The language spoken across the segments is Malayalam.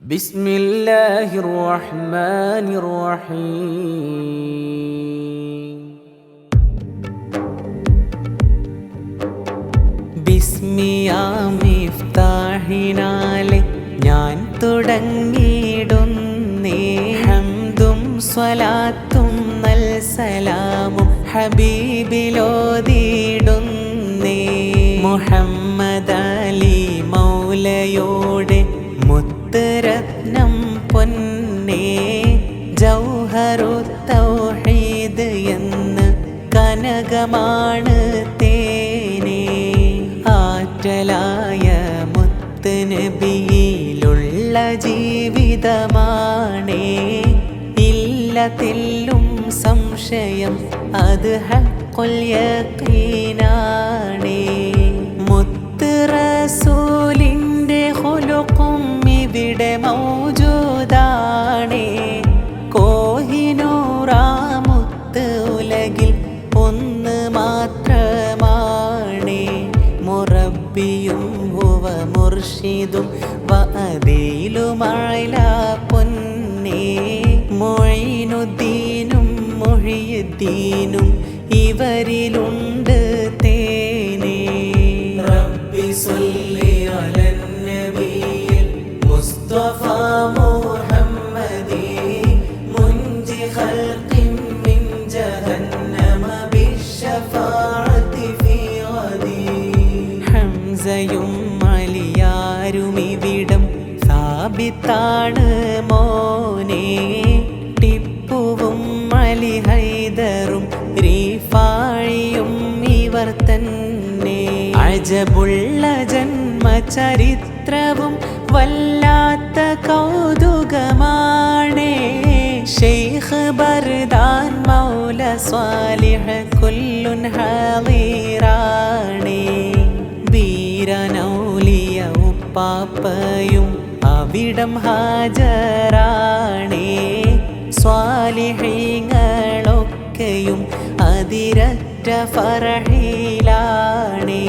بسم الله الرحمن الرحيم ബിസ്മിയാ മിഫ്താഹിനാലെ ഞാൻ തുടങ്ങിയിടുന്നേ ഹംദും സ്വലാത്തും നൽ സലാമും ഹബീബിലോതിടുന്നേ മുഹമ്മദ് അലി മൗലയോടെ മുത്തുരത്നം പൊന്നേ ജൗഹറു തൗഹീദ് എന്ന് കനകമാണ് തേനേ ആറ്റലായ മുത്ത് നബിയിലുള്ള ജീവിതമാണേ ഇല്ല തെല്ലും സംശയം അത് ഹഖുൽ യഖീനാണേ മുത്ത് റസൂലിൻ്റെ ഖുലുഖും ഇവിടെ മൗജൂദാണേ കോഹിനൂറാമുത്ത് ഉലകിൽ ഒന്ന് മാത്രമാണേ മുറബ്ബിയും ഹുവ മുർഷിദും വഅദീലുമഅല പൊന്നേ മുഈനുദ്ദീനും മുഹിയുദ്ദീനും ഇവരിലുണ്ട് തേനേ റബ്ബി സ്വല്ലി അലൻ നബിയിൽ മുസ്തഫ മുഹമ്മദി മുൻജി ഖൽഖിൻ മിൻ ജഹന്നമ ബിശ്ശഫാഅത്തി ഫീ ഗദി ഹംസയും അലിയാരും ഇവിടം സാബിത്താണ് മോനെ ടിപ്പുവും അലി ഹൈദറും റിഫായിയും ഇവർ തന്നെ അജബുള്ള ജന്മചരിത്രവും വല്ലാത്ത കൗതുകമാണേ ശൈഖ് ബർദാൻ മൗല സ്വാലിഹ് കുല്ലുൻ ഹാളിറാണേ വീരനൗലിയ ഉപ്പാപ്പയും അവിടം ഹാജരാണേ സ്വാലിഹീങ്ങളൊക്കെയും അതിരറ്റ ഫറഹിലാണേ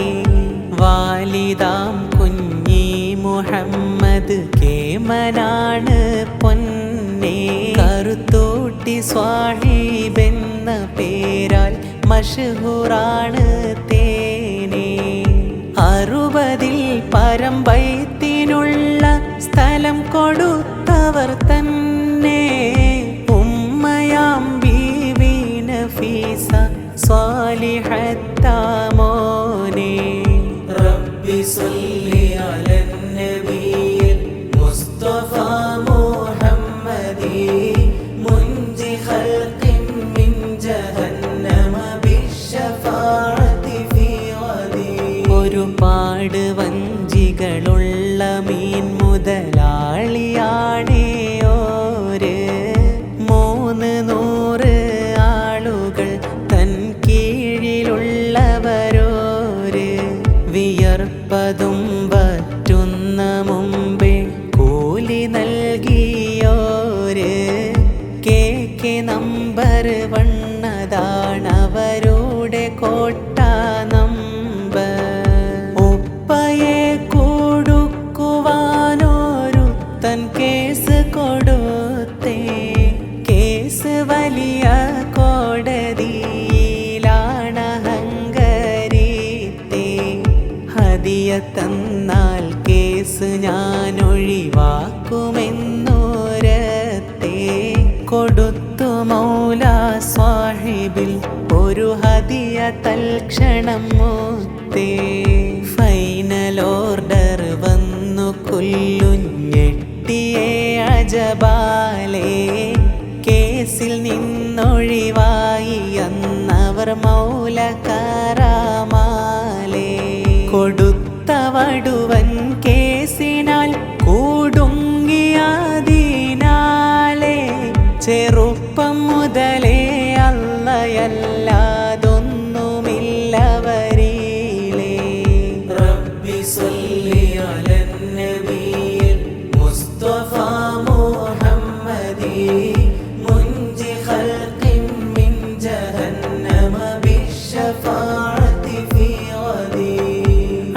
വാലിദാം കുഞ്ഞി മുഹമ്മദ് കേമനാണ് പൊന്നേ കറുത്തോട്ടി സ്വാഹിബെന്ന പേരാൽ മഷ്ഹൂറാണ് തേനേ 60 പരം ബൈത്തിനുള്ള സ്ഥലം കൊടുത്തവർ തന്നെ ഉമ്മയാം ബീവി നഫീസ സ്വാലിഹത്താമോനെ റബ്ബി സ്വല്ലി അലൻ നബിയിൽ മുസ്തഫ മുഹമ്മദി മുൻജി ഖൽഖിൻ മിൻ ജഹന്നമ ബിശ്ശഫാഅത്തി ഫീ ഗദി ഒരുപാട് വഞ്ചികളുള്ള മീൻ മുതലാളിയാണേ ഓര് 300 ആളുകൾ തൻ കീഴിലുള്ളവരോര് വിയർപ്പതും വറ്റുന്ന മുമ്പേ കൂലി നൽകിയോര് കേക്ക് നമ്പർ വണ്ണതാണവരുടെ കോട്ട നമ്പർ ഉപ്പയെ കൊടുക്കുവാനോരുത്തൻ കേസ് കൊടുത്തേ കേസ് വലിയ കോടതിയിലാണ് ഹംഗരീത്തേ ഹദിയ തന്നാൽ കേസ് ഞാൻ ഒഴിവാക്കുമെന്നോരത്തെ കൊടുത്തു മൗല സ്വാഹിബിൽ ഒരു ഹദിയ തൽക്ഷണം മൂത്തേ ഫൈനൽ ഓർഡർ വന്നു കൊല്ലുഞ്ഞെട്ടിയേ അജബാലേ കേസിൽ നിന്നൊഴിവായി അന്നവർ മൗല കറാമാലേ കൊടുത്ത വടുവൻ കേസിനാൽ കൂടുങ്ങിയതിനാലേ ചെറുപ്പം മുതലേ അല്ലയല്ലാതൊന്നുമില്ലവരിലേ റബ്ബി സ്വല്ലി അലൻ നബിയിൽ മുസ്തഫ മുഹമ്മദി മുൻജി ഖൽഖിൻ മിൻ ജഹന്നമ ബിശ്ശഫാഅത്തി ഫീ ഗദി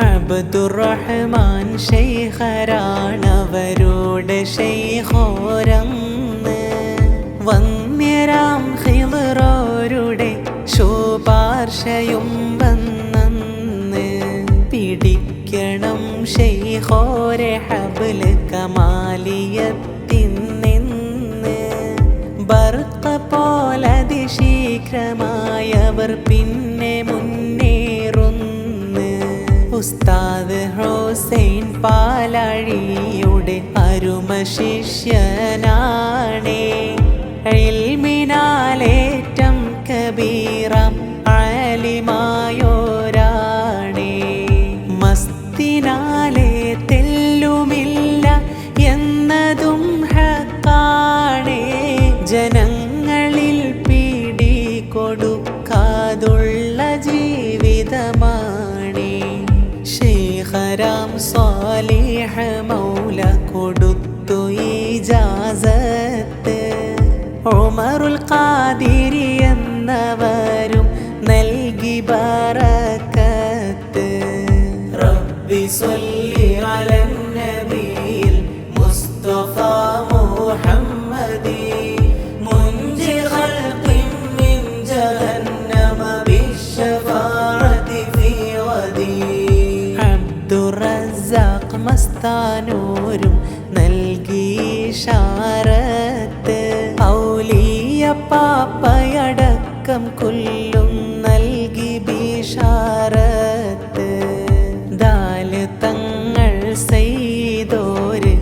അബ്ദുർ റഹ്മാൻ ശൈഖരാണവരുടെ ശൈഖോരന്ന് വന്യരാം ഖിദ്റോരുടെ ശുപാർശയും വന്നന്ന് പിടിക്കണം ശൈഖോരെ ഹബ്ല് കമാലിയത്തിന്ന് ബർഖ പോലതിശീഘ്രമായവർ പിന്നെ മുന്നേറുന്നു. ഉസ്താദ് ഹുസൈൻ പാലാഴിയുടെ അരുമ ശിഷ്യനാണേ ഇൽമിനാലേറ്റം കബീറാം ആലിമായോരാണേ. മസ്തിനാലെ തെല്ലുമില്ല എന്നതും ഹക്കാണേ. ജനങ്ങളിൽ പിടി കൊടുക്കാതുള്ള ജീവിതമാണേ. ശൈഖരാം സ്വാലിഹ് മൗല കൊടുത്തു ഇജാസത്ത്. ഉമറുൽ ഖാദിരി എന്നവരും നൽകി ബറക്കത്ത്. റബ്ബി സ്വല്ലി അലൻ നബിയിൽ മുസ്തഫ മുഹമ്മദി മുൻജി ഖൽഖിൻ മിൻ ജഹന്നമ ബിശ്ശഫാഅതി ഫീ ഗദി. അബ്ദുറസാഖ് മസ്താനൂരും നൽകി ഇശാറത്ത്. ഔലിയ പാപ്പയടക്കം കൊല്ലും നൽകി ബിശാറത്ത്. ദാല് തങ്ങൾ സയ്യിദോര്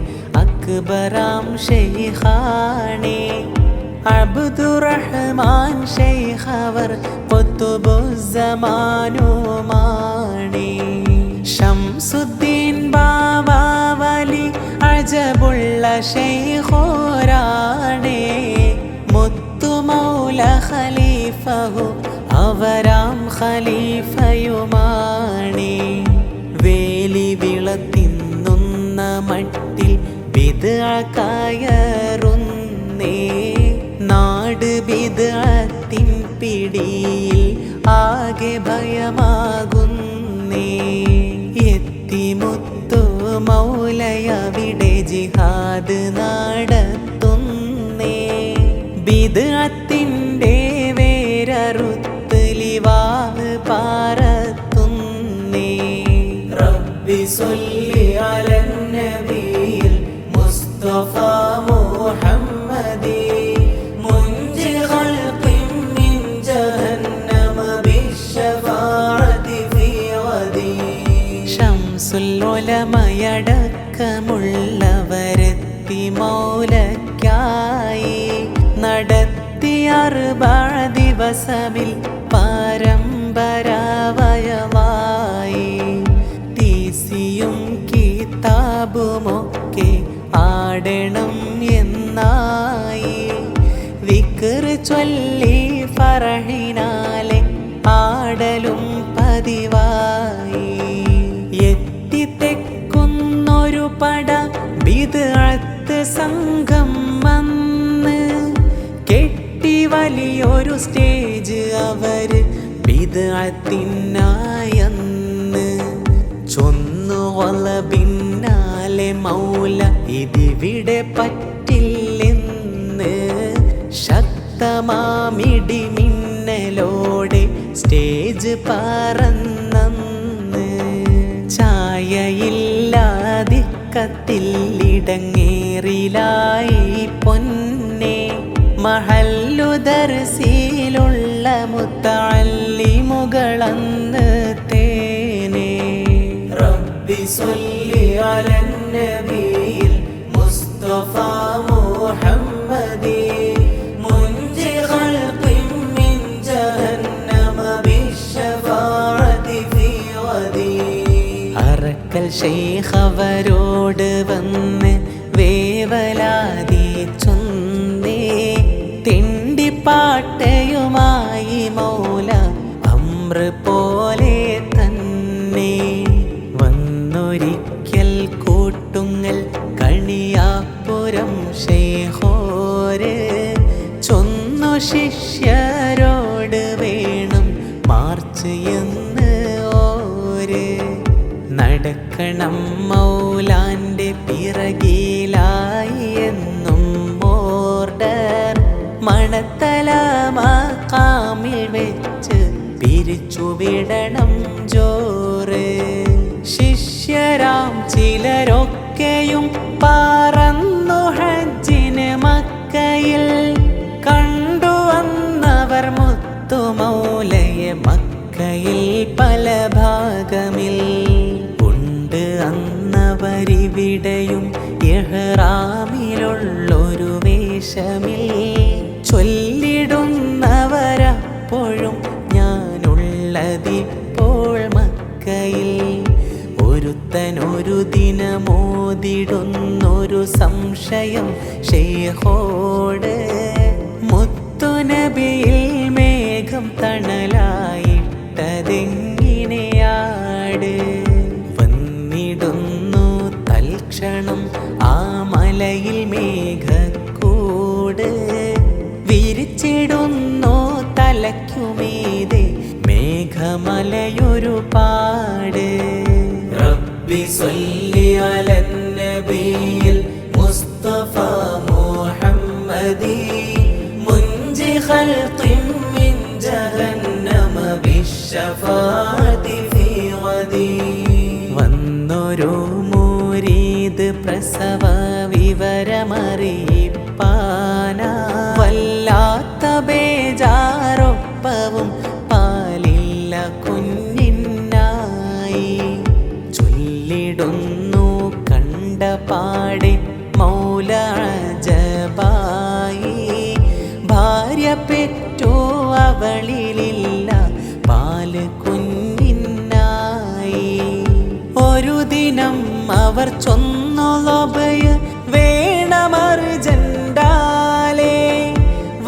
അക്ബറാം ശൈഖാണേ. അബ്ദുറഹ്മാൻ ശൈഖവർ ഖുത്ബുസ്സമാനുമാണേ. ശംസുദ്ദീൻ ബാവാവലി അജബുള്ള ശൈഖോരാണേ. മുത്തുമൗല ഖലീഫഹു അവരാം ഖലീഫയുമാണേ. വേലി വിളത്തിന്നുന്ന മട്ടിൽ ബിദ്അ കയറുന്നേ. നാട് ബിദ്അത്തിൻ പിടിയിൽ ആകെ ഭയമാകുന്നേ. എത്തിമുത്തു മൗലയവിടെ ജിഹാദ് നടത്തുന്നേ. ബിദ്അത്തിന്റെ വേരറുത്ത് ലിവാഹ് പാറത്തുന്നേ. റബ്ബി സ്വല്ലി അലൻ നബിയിൽ മുസ്തഫ മുഹമ്മദി മുൻജി ഖൽഖിൻ മിൻ ജഹന്നമ ബിശ്ശഫാഅതി ഫീ ഗദി. ശംസുൽ ഉലമയടക്കമുള്ളവരെത്തി മൗലക്കായി നടത്തിയ 40 ദിവസമിൽ പരമ്പരാവയവായി. തീസിയും കിതാബുമൊക്കെ ആടണം എന്നായി. വിക്ർ ചൊല്ലി ഫറഹിനാലെ ആടലും പതിവായി. എത്തിത്തെക്കുന്നൊരു പട ബിദ്അത്ത് സംഘം വന്ന് കെട്ടി വലിയൊരു സ്റ്റേജ് അവര് ബിദ്അത്തിനായെന്ന് ചൊന്നു. പിന്നാലെ മൗല ഇതിവിടെ പറ്റില്ലെന്ന് ശക്തമാമിടി മിന്നലോടെ സ്റ്റേജ് പറന്നന്ന്. ഛായയില്ലാതിക്കത്തിൽ ഇടങ്ങേറിലായി പൊന്നെ. മഹല്ലു ദർസിലുള്ള മുത്തഅല്ലിമുകളന്ന് തേനെ. റബ്ബി സ്വല്ലി അലൻ നബിയിൽ മുസ്തഫ മുഹമ്മദി മുൻജി ഖൽഖിൻ മിൻ ജഹന്നമ ബിശ്ശഫാഅതി ഫീ ഗദി. അറക്കൽ ശൈഖവരോട് വന്ന് വേവലാതി ചൊന്നേ. തിണ്ടിപ്പാട്ടയുമായി മൗല അമ്ര പോലെ തന്നെ വന്നൊരിക്കൽ കൂട്ടുങ്ങൽ കണിയാപ്പുരം ശൈഖോര് ചൊന്നു. ശിഷ്യരോട് വേണം മാർച്ച് എന്ന് ഓര്. നടക്കണം മൗലാന്റെ പിറകിലായി വിടണം ജോറ്. ശിഷ്യരാം ചിലരൊക്കെയും പറന്നു ഹജ്ജിന് മക്കയിൽ. കണ്ടു വന്നവർ മുത്തുമൗലയെ മക്കയിൽ പല ഭാഗമിൽ. ഉണ്ട് അന്നവരിവിടെയും ഇഹ്റാമിലുള്ളൊരു വേഷമിൽ. ചൊല്ലിടുന്നവരപ്പോഴും ഞാനുള്ളതിപ്പോൾ മക്കയിൽ. ഒരുത്തനൊരു ദിനമോതിടുന്നൊരു സംശയം ശൈഖോട്. മുത്തുനബിയിൽ മേഘം തണലായിട്ടതെങ്ങിനെയാട്. വന്നിടുന്നു തൽക്ഷണം ആ മലയിൽ മേഘക്കൂട്. വിരിച്ചിടുന്നു തലയ്ക്കുമീതെ മേഘമലയൊരു പാട്. റബ്ബി സ്വല്ലി അലൻ നബിയിൽ മുസ്തഫ മുഹമ്മദി മുൻജി ഖൽഖിൻ മിൻ ജഹന്നമ ബിശ്ശഫാഅതി ഫീ ഗദി. വന്നൊരു മുരീദ് പ്രസവ വിവരമറിയിപ്പാനാ. വല്ലാത്ത ബേജാറൊപ്പവും പാലില്ല കുഞ്ഞിനായി. ചൊല്ലിടുന്നു കണ്ട പാടെ മൗല അജബായി. ഭാര്യ പെറ്റു അവളിലില്ല പാല് കുഞ്ഞിനായി. ഒരു ദിനം അവർ ചൊന്നു ലൊബയ വേണമർജണ്ടാലേ.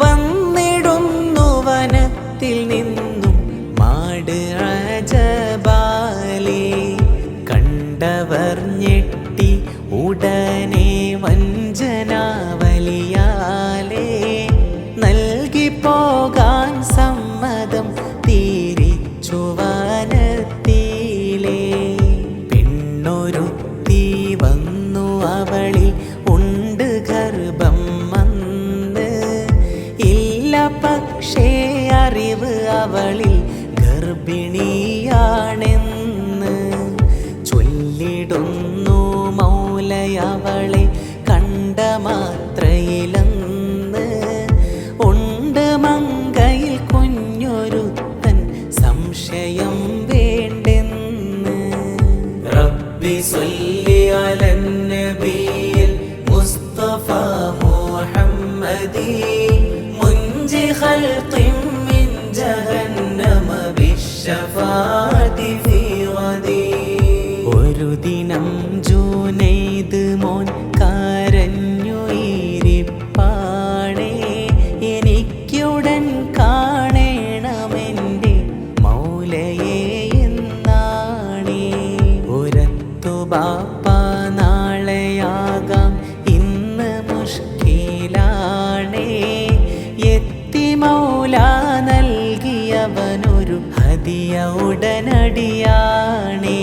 വന്നിടുന്നു വനത്തിൽ നിന്നും മാട് അജബാലേ. കണ്ടവർ ഞെട്ടി ഉടനെ വഞ്ചനാവലിയാലേ. നൽകി പോകാൻ സമ്മതം തിരിച്ചു വനത്തിലേ. പെണ്ണൊരുത്തി വന്നു അവളിൽ ഉണ്ട് ഗർഭം വന്ന്. ഇല്ല പക്ഷേ അറിവ് അവളിൽ ഗർഭിണിയാണെന്ന്. ചൊല്ലിടുന്നു മൗലയവളെ കണ്ട മാത്രയിലെന്ന്. ഉണ്ട് മങ്കയിൽ കുഞ്ഞൊരുത്തൻ സംശയം വേണ്ടെന്ന്. റബ്ബി സ്വല്ലി അലൻ നബിയിൽ മുസ്തഫ മുഹമ്മദി മുൻജി ഖൽഖിൻ മിൻ ജഹന്നമ ബിശ്ശഫാഅതി ഫീ ഗദി. ഒരു ദിനം ജുനൈദ് മോൻ കരഞ്ഞു ഇരിപ്പാണേ. എനിക്കുടൻ കാണണമെൻ്റെ മൗലയെ എന്നാണേ. ഒരത്തു ബാപ്പ നാളെയാകാം ഇന്ന് മുഷ്കിലാണേ. എത്തി മൗല നൽകിയവനൊരു ഹദിയ ഉടനടിയാണേ.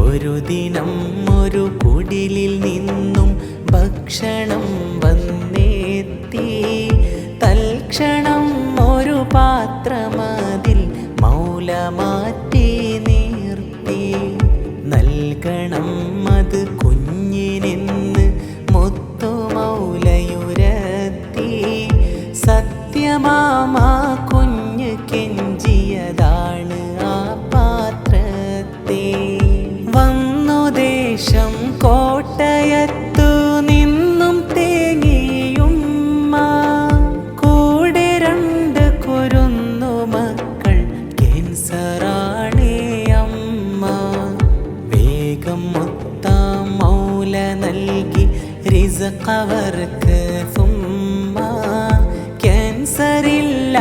ഒരു ദിനം ഒരു കുടിലിൽ നിന്നും ഭക്ഷണം വന്നെത്തി. തൽക്ഷണം ഒരു പാത്രമതിൽ മൗല മാറ്റി നിർത്തി. നൽകണം അത് കുഞ്ഞിനെന്ന് മുത്തു മൗലയുരത്തി. സത്യമാമാ കുഞ്ഞ് കെഞ്ചിയതാണ് ആ പാത്രത്തെ. വന്നു ദേശം കോട്ടയത്തു നിന്നും തേങ്ങിയുമ്മ. കൂടെ രണ്ട് കുരുന്നു മക്കൾ ക്യാൻസറാണേ അമ്മ. വേഗം മുത്താം മൗല നൽകി റിസ്ഖവർക്ക്. സുമ്മ ക്യാൻസറില്ല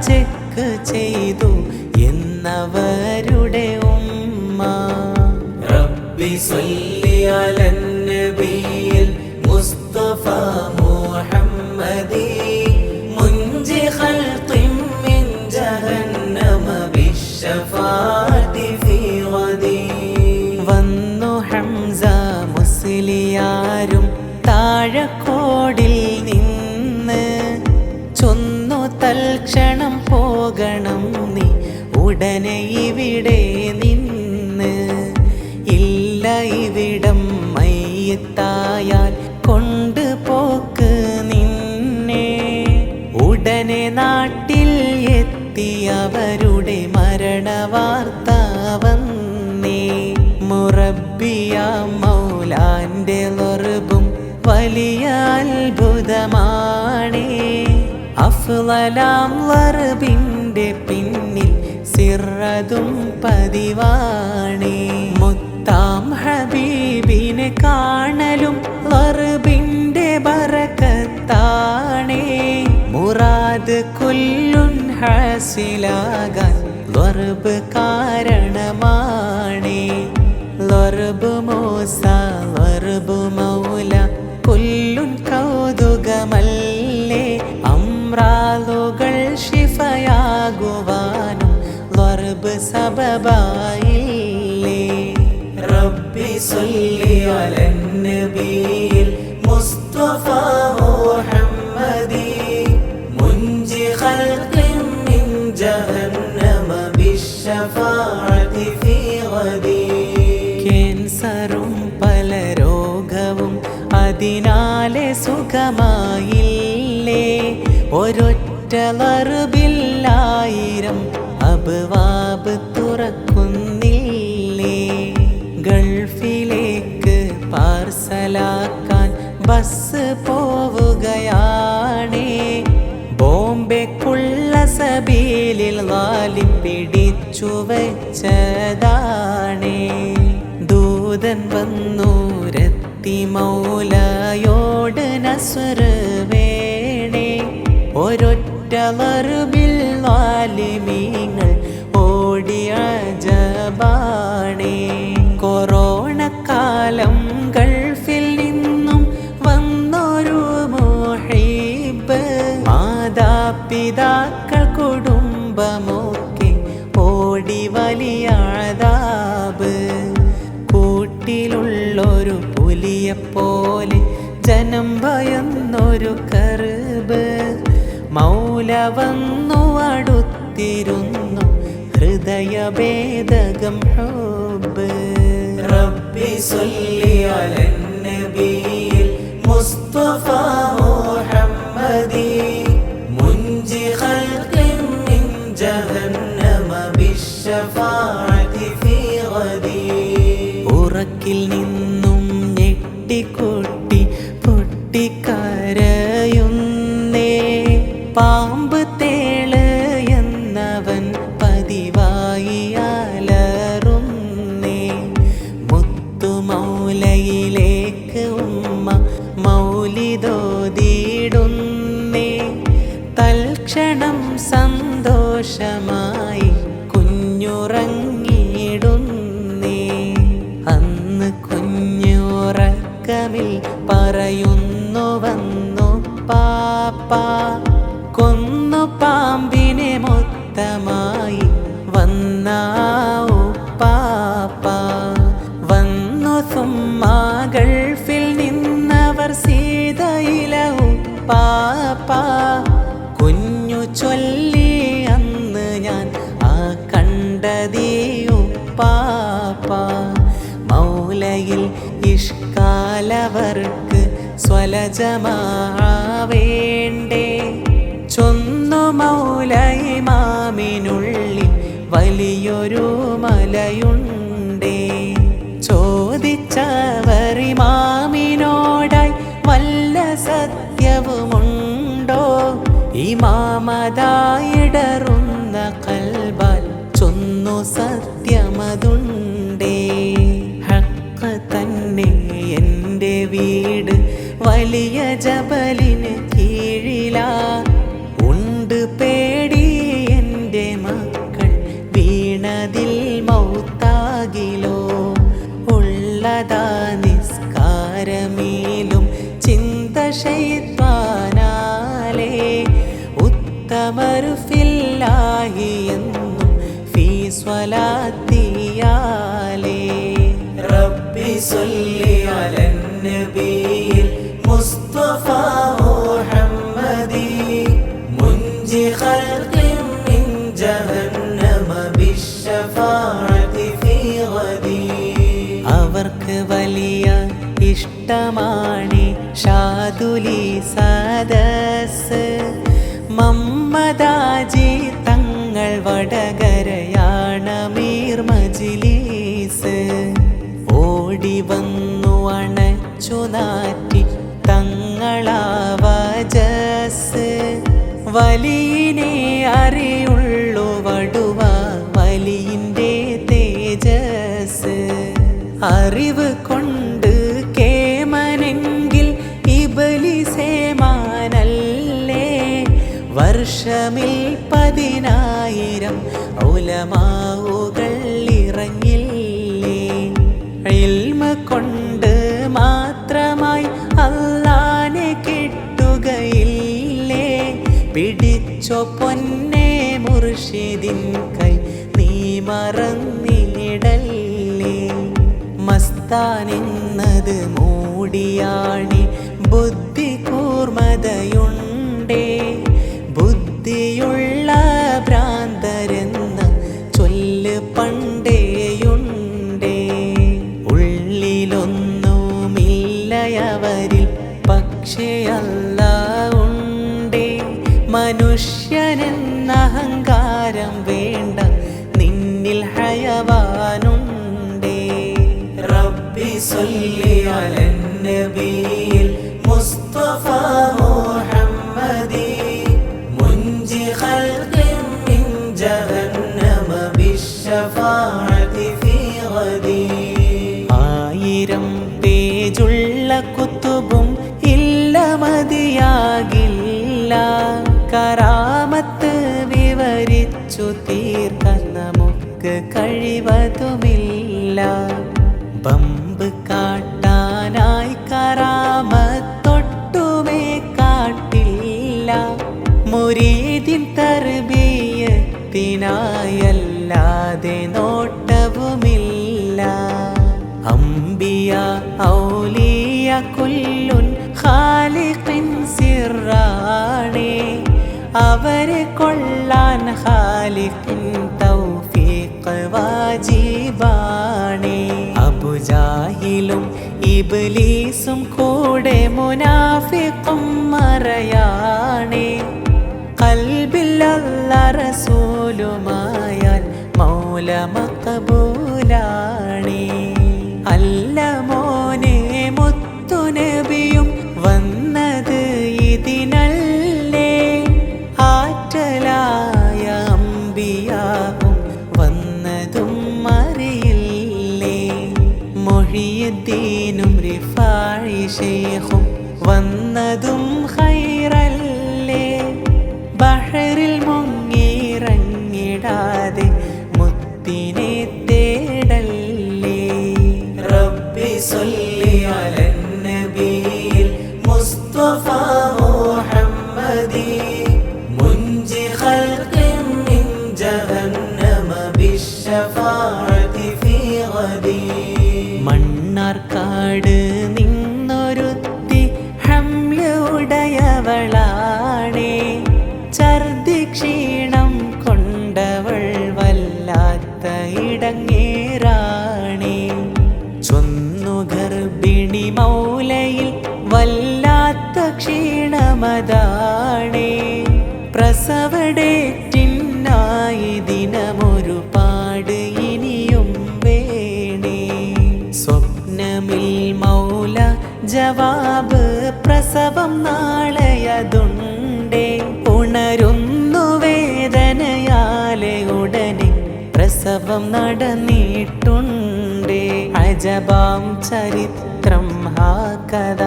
ചെക്ക് ചെയ്തു എന്നവരുടെ ഉമ്മ. റബ്ബി സ്വല്ലി അലൻ നബിയിൽ മുസ്തഫ മുഹമ്മദി മുൻജി ഖൽഖിൻ മിൻ ജഹന്നമ ബിശ്ശഫാഅതി ഫീ ഗദി. വന്നു ഹംസ മുസ്ലിയാരും താഴക്കോടിൽ നിന്ന്. ചൊന്നു തൽക്ഷണം പോകണം നീ ഉടനെ ഇവിടെ നിന്ന് ഇല്ല ഇവിടം മയ്യത്തായാൽ കൊണ്ടുപോക്ക് നിന്നെ. ഉടനെ നാട്ടിൽ എത്തിയവരുടെ മരണവാർത്ത വന്നേ. മുറബ്ബിയ മൗലാന്റെ ലർബും വലിയ അത്ഭുതമാണേ. അഫ്ളലാം ലർബിന്റെ പിന്നിൽ സിറതും പതിവാണേ. മുത്താം ഹബീബിനെ കാണലും ലർബിന്റെ ബറകത്താണേ. മുറാദ് കുല്ലുൻ ഹാസിലാകാൻ ലർബ് കാരണമാണേ. ലർബ് മൂസ ലർബ് മൗല കുല്ലുൻ കൗതുകമല്ലേ. അമ്രാളുകൾ ശിഫയാകുവാനും ലർബ് സബബായില്ലേ. റബ്ബി സ്വല്ലി അലൻ നബിയിൽ മുസ്തഫ മുഹമ്മദി മുൻജി ഖൽഖിൻ മിൻ ജഹന്നമ ബിശ്ശഫാഅതി ഫീ ഗദി. ക്യാൻസറും പല രോഗവും അതിനാലെ സുഖമായില്ലേ. ഒരൊറ്റ ലർബില്ലായിരം അബ്വാബ് തുറക്കുന്നില്ലേ. ഗൾഫിലേക്ക് പാർസലാക്കാൻ ബസ് പോവുകയാണേ. ബോംബെക്കുള്ള സബീലിൽ ലാലിം പിടിച്ചു വച്ചതാണേ. ദൂതൻ വന്നൂരെത്തി മൗലയോട് നസ്ർ വേണേ. ഒരൊറ്റ ലർബിൽ ലാലിമീങ്ങൾ ഓടിയ ജബാണേ. കൊറോണ കാലം ഗൾഫിൽ നിന്നും വന്നൊരു മുഹീബ്. മാതാപിതാക്കൾ കുടുംബമൊക്കെ ഓടി വലിയ അദാബ്. കൂട്ടിലുള്ളൊരു പുലിയെപ്പോലെ ജനം ഭയന്നൊരു കർബ്. മൗല വന്നു അടുത്തിരുന്നു ഹൃദയഭേദകം ഹുബ്ബ്. റബ്ബി സ്വല്ലി അലൻ നബിയിൽ മുസ്തഫ മുഹമ്മദി മുൻജി ഖൽഖിൻ മിൻ ജഹന്നമ ബിശ്ശഫാഅതി ഫീ ഗദി. ഉറക്കിൽ നിന്നും ഞെട്ടിക്കൊട്ടി പൊട്ടിക്കരയുന്നേ. പാമ്പ് തേള് എന്നവൻ പതിവായി അലറുന്നേ. മുത്തുമൗലയിലേക്ക് ഉമ്മ മൗലിദോദിടുന്നേ. തൽക്ഷണം സന്തോഷമായി കുഞ്ഞുറങ്ങിടുന്നേ. അന്ന് കുഞ്ഞുറക്കമിൽ പറയുന്നു വന്നു പാപ്പ. കൊന്നു പാമ്പിനെ മൊത്തമായി വന്ന ഉപ്പാപ്പ. വന്നു സുമ്മ ഗൾഫിൽ നിന്നവർ സീതയില ഉപ്പാപ്പ. കുഞ്ഞു ചൊല്ലി അന്ന് ഞാൻ ആ കണ്ടതീ ഉപ്പാപ്പ. മൗലയിൽ ഇഷ്കാലവർക്ക് സ്വലജമാവേണ്ടേ. ചൊന്നു മൗല ഇമാമിനുള്ളിൽ വലിയൊരു മലയുണ്ടേ. ചോദിച്ചവർ ഇമാമിനോടായി വല്ല സത്യവുമുണ്ടോ. ഇമാമതായിടറുന്ന കൽബാൽ ചൊന്നു സത്യമതുണ്ടേ. ഹഖ് തന്നെ എൻ്റെ വീട് വലിയ ജബലിന് കീഴിലാ. ഉണ്ട് പേടി എൻ്റെ മക്കൾ വീണതിൽ മൗത്താകിലോ. ഉള്ളതാ നിസ്കാരമേലും ചിന്ത ശൈത്വാനാലേ. ഉത്തമർ ഫില്ലാഹി എന്നും ഫീ സ്വലാത്തിയാലേ. റബ്ബി സ്വല്ലി അലൻ നബിയിൽ മുസ്തഫ മുഹമ്മദി മുൻജി ഖൽഖിൻ മിൻ ജഹന്നമ ഷാദുലി സദസ് മമ്മദാജി തങ്ങൾ വടകരയാണ് മീർ മജ്‌ലിസ്. ഓടി വന്നു അണച്ചു നാറ്റി തങ്ങളാവജസ്. വലിയിനെ അറിയുള്ളു വടുവ വലിയിൻ്റെ തേജസ്. അറിവ് കൊണ്ട് കേമനെങ്കിൽ ഇബ്‌ലീസേമാനല്ലേ. വർഷമിൽ 10,000 ഉലമാവുകൾ ഇറങ്ങില്ലേ. ഇൽമ കൊണ്ട് മാത്രമായി അല്ലാഹനെ കിട്ടുകയില്ലേ. പിടിച്ചോ പൊന്നെ മുർഷിദിൻ കൈ നീ മറന്നിടല്ലേ. മസ്താനെന്നത് മൂടിയാണി ബുദ്ധി കൂർമതയുണ്ടേ. ബുദ്ധിയുള്ള ഭ്രാന്തരെന്ന ചൊല്ല് പണ്ടേയുണ്ടേ. ഉള്ളിലൊന്നുമില്ലയവരിൽ പക്ഷേ അല്ലാഹ് ഉണ്ടേ. മനുഷ്യനെന്ന അഹങ്കാരം വേണ്ട നിന്നിൽ ഹയവാനുണ്ടേ. റബ്ബി സ്വല്ലി അലൻ നബിയിൽ മുസ്തഫ മുഹമ്മദി മുൻജി ഖൽഖിൻ മിൻ ജഹന്നമ ബിശ്ശഫാഅതി ഫീ ഗദി. 1000 പേജുള്ള കുത്തുബും ഇല്ല മതിയാകില്ല. കറാമത്ത് വിവരിച്ചു തീർക്കാൻ നമുക്ക് കഴിവതുമില്ല. ബമ്പ് കാട്ടാനായി കറാമത്തൊട്ടുമേ കാട്ടില്ല. മുരീദിൻ തർബിയത്തിനായല്ലാതെ നോട്ടവുമില്ല. അംബിയ ഔലിയ കുല്ലുൻ ഖാലിഖിൻ സിറാണേ. അവരെ കൊള്ളാൻ ഖാലിഖിൻ തൗഫീഖ് വാജിബാണേ. അബുജാഹിലും ഇബ്ലീസും കൂടെ മുനാഫിഖും മറയാണേ. ഖൽബിൽ അല്ലാഹ് റസൂലുമായാൽ മൗല മഖബൂലാണേ. അല്ല മോനെ മുത്തുനബിയും വന്നത് ഇതിനല്ലേ. ആറ്റലായ അംബിയാവും വന്നതും അറിയില്ലേ. മുഹിയുദ്ദീനും റിഫാഇ ശൈഖും വന്നതും ഖൈറല്ലേ. ബഹറിൽ മുങ്ങിയിറങ്ങിടാതെ മുത്തിനെ തേടല്ലേ. റബ്ബി സ്വല്ലി അലൻ നബിയിൽ മുസ്തഫ മുഹമ്മദി മുൻജി ഖൽഖിൻ മിൻ ജഹന്നമ ബിശ്ശഫാഅതി ഫീ ഗദി. മണ്ണാർക്കാട് നിന്നൊരുത്തി ഹംല ഉടയവളാണേ. ഛർദി ക്ഷീണം കൊണ്ടവൾ വല്ലാത്ത ഇടങ്ങേറാണേ. ചൊന്നു ഗർഭിണി മൗലയിൽ വല്ലാത്ത ക്ഷീണമതാണേ. പ്രസവഡേറ്റിനായി ദിനമൊരുപാട് ഇനിയും വേണേ. സ്വപ്നമിൽ മൗല ജവാബ് പ്രസവം നാളെയതുണ്ടേ. ഉണരുന്നു വേദനയാലെ ഉടനെ പ്രസവം നടന്നിട്ടുണ്ടേ. അജബാം ചരിത്രം ഹാകഥ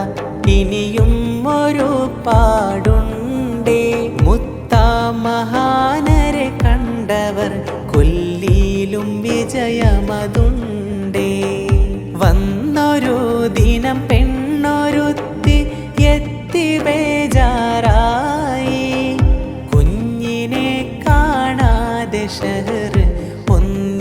ഇനിയും ഒരു പാടുണ്ടേ. മുത്താമഹാനരെ കണ്ടവർ കൊല്ലിയിലും വിജയമതുണ്ടേ. വന്നൊരു ദിനം പെണ്ണൊരുത്തി എത്തി ബേജാറായി. കുഞ്ഞിനെ കാണാതെ ഷഹർ ഒന്നിലേറെയായി.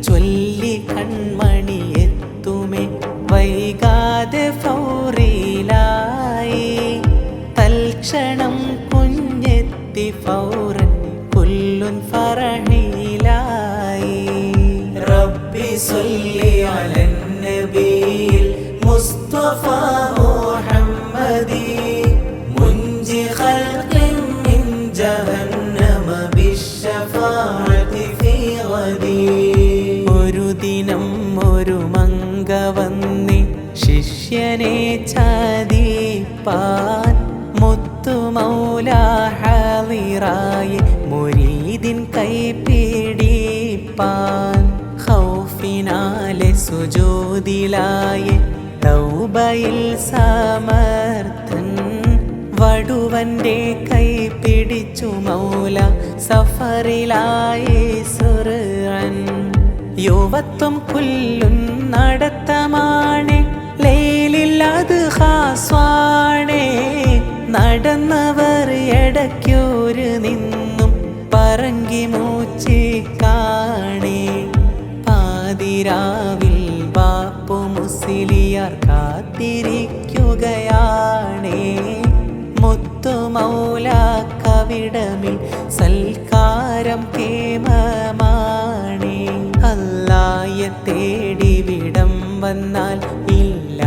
ചൊല്ലി കൺമണി എത്തുമേ വൈകാതെ ഫൗറിലായി. مصطفى محمدي منجي خلق من جهنم بالشفاعة في غدي ഒരു ദിനം ഒരു മങ്ക വന്നി ശിഷ്യനെ ചതിപ്പാൻ മുത്തുമൗല ഹാളിറായി മുരീദിൻ കൈപിടിപ്പാൻ ഖൗഫിനാലെ സുജൂദിലായി തൗബയിൽ സമർത്ഥൻ വടുവന്റെ കൈ പിടിച്ചു മൗല സഫറിലായി സുർഅൻ യുവത്വം പുല്ലും നടത്തമാണ് ലൈലില്ലത് ഖാസ്വാണേ നടന്നവർ എടയ്ക്കൂര് നിന്നും പറങ്കി മൂച്ചി കാണേ പാതിരാവിൽ ബാപ്പു മുസ്ലിയാർ കാത്തിരിക്കുകയാണേ മുത്തുമൗല കവിടമിൽ സൽക്കാരം കേമമാണേ അല്ലായെ തേടി വിടം വന്നാൽ ഇല്ല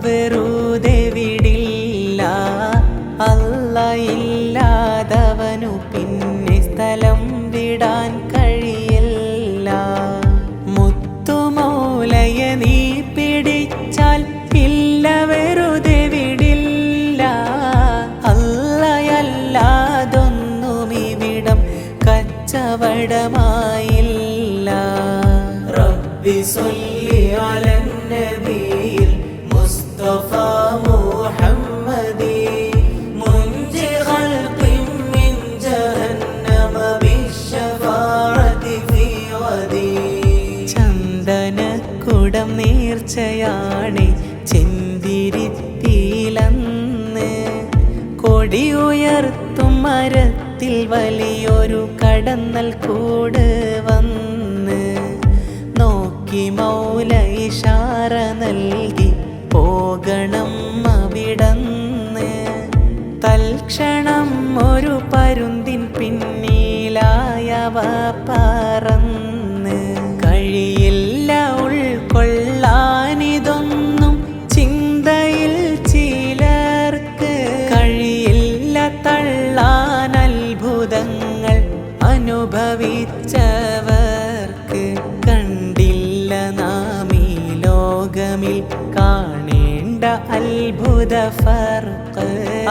വെറുതെ വിടില്ല അല്ല ഇല്ലാതവനു പിന്നെ സ്ഥലം വിടാൻ കഴിയില്ല മുത്തുമൗലയെ നീ പിടിച്ചാൽ ഇല്ല വെറുതെ വിടില്ല അല്ലയല്ലാതൊന്നും ഇവിടം കച്ചവടമായില്ല റബ്ബി സ്വല്ലി അലൻ നബിയിൽ മുസ്തഫ മുഹമ്മദി മുൻജി ഖൽഖിൻ മിൻ ജഹന്നമ ബിശ്ശഫാഅതി ഫീ ഗദി ചന്ദനക്കുടം നേർച്ചയാണ് ചെന്തിരിത്തിയിലന്ന് കൊടി ഉയർത്തും മരത്തിൽ വലിയൊരു കടന്നൽ കൂട് വന്ന് നോക്കി മൗല ഇശാറ നൽകി പോകണം അവിടന്ന് തൽക്ഷണം ഒരു പരുന്തിൻ പിന്നിലായവ പറന്ന് കഴിയില്ല ഉൾക്കൊള്ളാനിതൊന്നും ചിന്തയിൽ ചിലർക്ക് കഴിയില്ല തള്ളാൻ അത്ഭുതങ്ങൾ അനുഭവിച്ചവർക്ക് കണ്ടില്ല നാം ഈ ലോകമിൽ കാണേണ്ട അത്ഭുത ഫർഖ്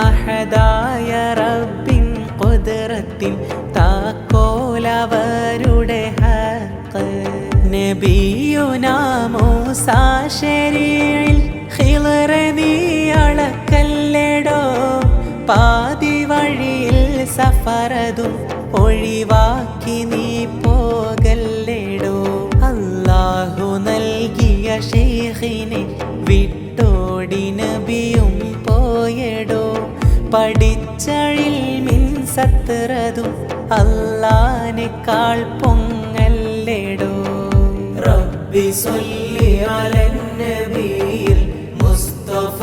അഹദായ റബ്ബിൻ ഖുദ്റത്തിൻ താക്കോലവരുടെ ഹഖ് നബിയുനാ മൂസാ ശരീഇൽ ഖിളറ നീ അളക്കല്ലെടോ പാതി വഴിയിൽ സഫറതും ഒഴിവാക്കി നീ പോകല്ലെടോ അല്ലാഹു നൽകിയ ശൈഖിനെ വിട്ടോടി നബിയും പോയടോ പഠിച്ചഴിൽ മിൻ സത്രതും അല്ലാഹ്നേക്കാൾ പൊങ്ങല്ലെടോ റബ്ബി സ്വല്ലി അലൻ നബിയിൽ മുസ്തഫ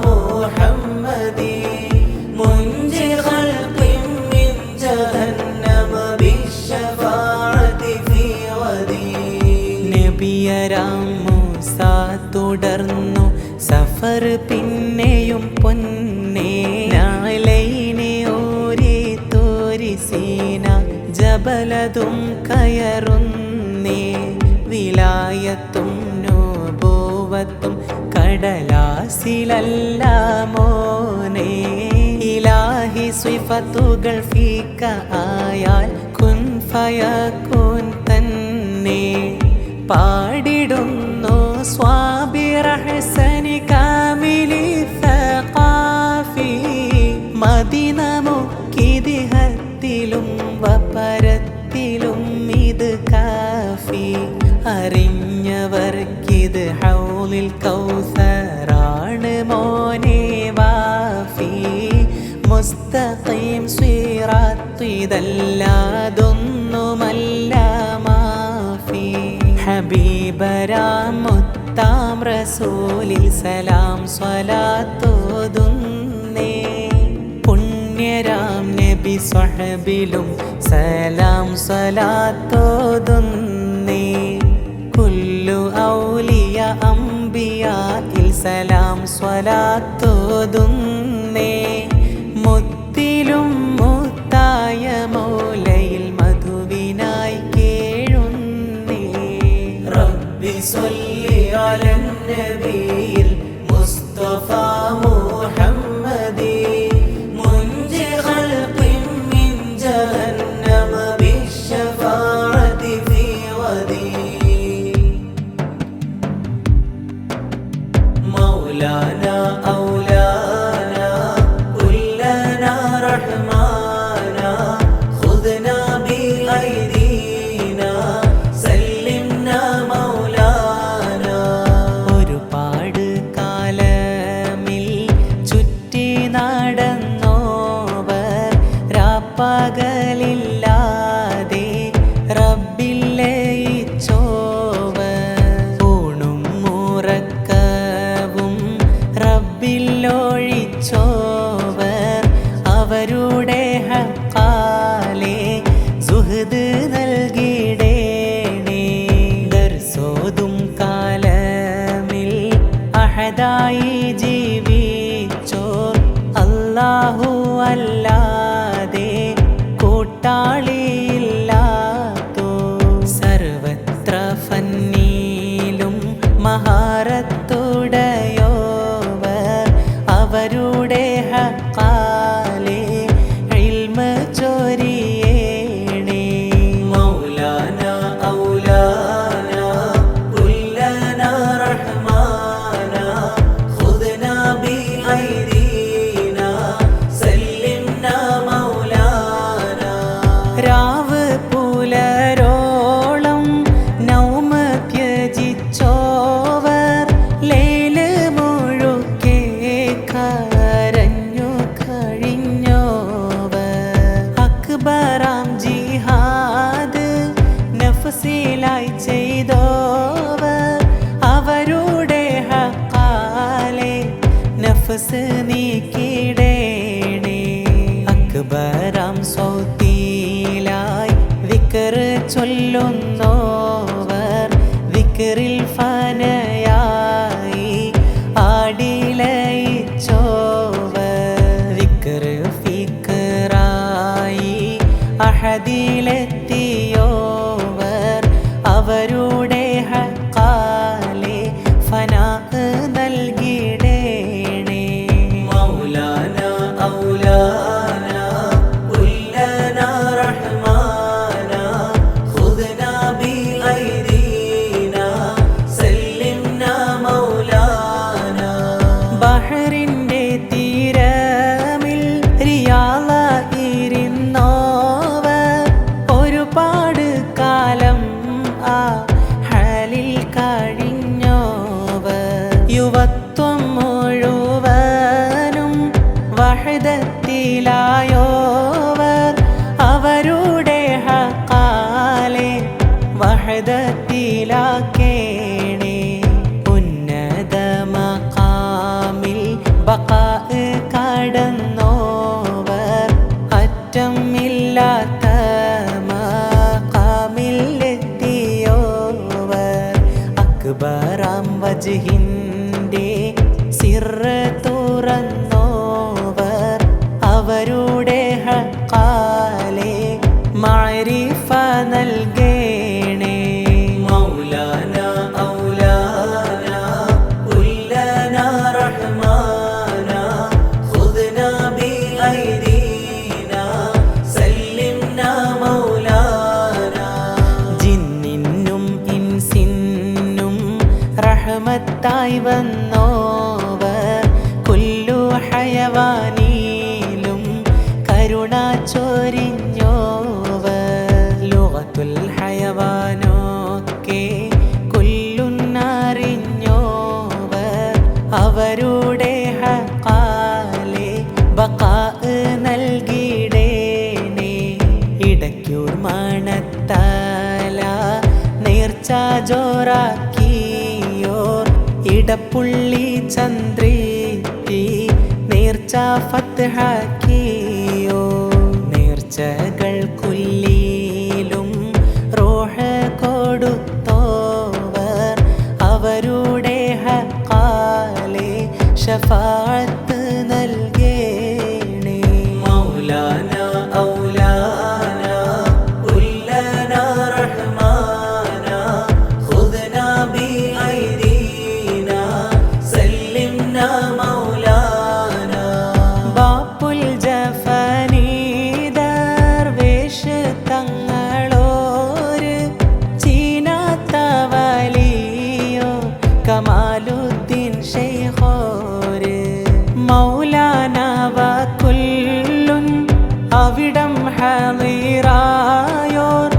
മുഹമ്മദി മുൻജി ഖൽഖിൻ മിൻ ജഹന്നമ ബിശ്ശഫാഅതി ഫീ ഗദി നബിയരാം മൂസ തുടർന്നു സഫർ പിന്നെയും പൊന്നേ നാലൈനെ ഓരി തോരി സീന ജബലതും കയറുന്നേ വിലായത്തും നൂബുവത്തും കടലാസിലല്ല മോനെ ഇലാഹി സിഫത്തുകൾ ഫീക ആയാൽ കുൻ ഫയകുൻ തന്നെ പാടിടുന്നു സ്വാബിർ ഹസനി കാമിലി സഖാഫി മദീന മുക്കിദിഹത്തിലും വപരത്തിലും ഇത് കാഫി അറിഞ്ഞവർക്കിത് ഹൗലിൽ കൗസറാണ് മോനെ വാഫി മുസ്തഖീം സിറാത്ത് ഇതല്ലാതൊന്നുമല്ല മാഫി ഹബീബരാം മുത്താം റസൂലിൽ സലാം സ്വലാത്തോതുന്നേ പുണ്യരാം നബി സ്വഹബിലും സലാം സ്വലാത്തോതുന്നേ കുല്ലു ഔലിയ അംബിയായിൽ സലാം സ്വലാത്തോതുന്നേ മുത്തിലും മുത്തായ മൗലയിൽ മധുവിനായി കേഴുന്നേ റബ്ബി സ്വല്ലി അലൻ നബിയിൽ മുസ്തഫ മുഹമ്മദി മുൻജി ഖൽഖിൻ മിൻ ജഹന്നമ ബിശ്ശഫാഅതി ഫീ ഗദി മൗലാനാ ഔലാനാ കുല്ലനാ റഹ്മാനാ ഖുദ്നാ ബിഐദീനാ സല്ലിംനാ മൗലാനാ ഒരുപാട് കാലമിൽ ചുറ്റി നടന്നോവർ രാപ്പകലില്ലാതെ റബ്ബിൽ ലയിച്ചോവർ ഊണും ഉറക്കവും റബ്ബിലൊഴിച്ചോവർ അവരുടെ ഹക്കാലെ സുഹൃദ് നൽകിടേണേ ദർസോതും കാലമിൽ അഹദായി ജീവിച്ചോർ അല്ലാഹു അല്ലാതെ കൂട്ടാളിയില്ലാത്തോ സർവത്ര ഫന്നീലും മഹാരത്തുടയോവർ അവരുടെ ഹക്കാലെ ഇൽമ ചൊരിയേണേ മൗലാനാ ഔലാനാ കുല്ലനാ റഹ്മാനാ ഖുദ്നാ ബിഐദീനാ സല്ലിംനാ മൗലാനാ രാവ് പുലരോളം നൗമ ത്യജിച്ചോവർ ലൈല് മുഴുക്കെ കരഞ്ഞു കഴിഞ്ഞോവർ അക്ബറാം ജിഹാദ് നഫ്സിലായി ചെയ്തോവർ അവരുടെ ഹക്കാലെ നഫ്സ് നീക്കിടേണേ അക്ബറാം സൗത്തിലായി വിക്ർ ചൊല്ലുന്നോവർ വിക്റിൽ ഫനയായി ആടിലയിച്ചോവർ വിക്ർ ഫിക്റായി അഹദിലെത്തിയോവർ അവരുടെ ഹക്കാലെ ഫനാ നൽകിടേണേ മൗലാനാ ഔലാനാ കുല്ലനാ റഹ്മാനാ ഖുദ്നാ ബിഐദീനാ സല്ലിംനാ മൗലാനാ ബഹറിന്റെ തീരമിൽ റിയാളയിരുന്നോവർ ഒരുപാട് കാലം ആ ഹാലിൽ കഴിഞ്ഞോവർ യുവത്വം മുഴുവനും വഹദത്തിലായോവർ അവരുടെ ഹക്കാലെ വഹദത്തിലാക്കേണേ ഉന്നത മഖാമിൽ ബഖാ കടന്നോവർ അറ്റമില്ലാത്ത മഖാമിലെത്തിയോവർ അക്ബറാം വജ്ഹിന്റെ സിർറ് തുറന്നോവർ അവരുടെ ഹക്കാലെ മഅരിഫ നൽകേണേ മൗലാനാ ഔലാനാ കുല്ലനാ റഹ്മാനാ ഖുദ്നാ ബിഐദീനാ സല്ലിംനാ മൗലാനാ ജിന്നിനും ഇൻസിനും റഹ്മത്തായി വന്നോവർ കുല്ലു ഹയവാനിലും കരുണ ചൊരിഞ്ഞോവർ ലുഗത്തുൽ ഹയവാനൊക്കെ കൊല്ലുന്നറിഞ്ഞോവർ അവരുടെ ഹക്കാലെ ബഖാ നൽകിടേണേ ഇടയ്ക്കൂർ മണത്തല നേർച്ച ജോറാക്കിയോർ ഇടപ്പുള്ളി ചന്ദ്രീത്തി നേർച്ച ഫത്ഹാക്കിയോ നേർച്ചകൾ കുല്ലിയിലും റൂഹ് കൊടുത്തോവർ അവരുടെ ഹക്കാലെ ഷഫാഅത്ത് നൽകേണേ. മൗലാന ഔലാന കുല്ലന റഹ്മാന ഖുദ്നാ ബിഐദീന സല്ലിംന മൗലാന. ബാപ്പുൽ ജഫനി ദർവേഷ് തങ്ങളോര് ചീനാത്ത വലിയോ കമാലുദ്ദീൻ ശൈഖോര്. മൗലാന വകുല്ലുൻ അവിടം ഹളീറായോർ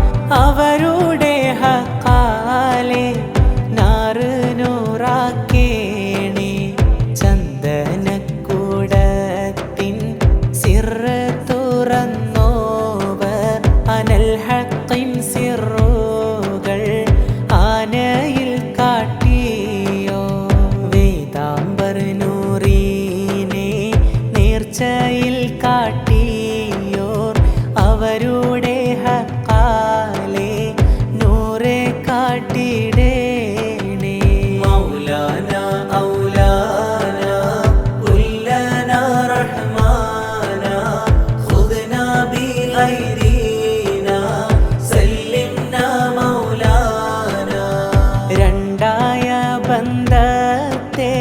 അവരുടെ ഹക്കാലെ നാറ് നൂറാക്കേണേ. ചന്ദനക്കൂടത്തിൻ സിറ് തുറന്നോവർ അനൽ ഹഖിൻ സിറുകൾ ആനയിൽ കാട്ടിയോ. വേദാംബർ നൂറീനെ നേർച്ചയിൽ കാട്ടിയോർ അവരുടെ ഹക്കാലെ നൂറെ കാട്ടിടേണേ. മൗലാന ഔലാന കുല്ലന റഹ്മാന ഖുദ്നാ ബിഐദീന സല്ലിംന മൗലാന. രണ്ടായ ബന്ധത്തെ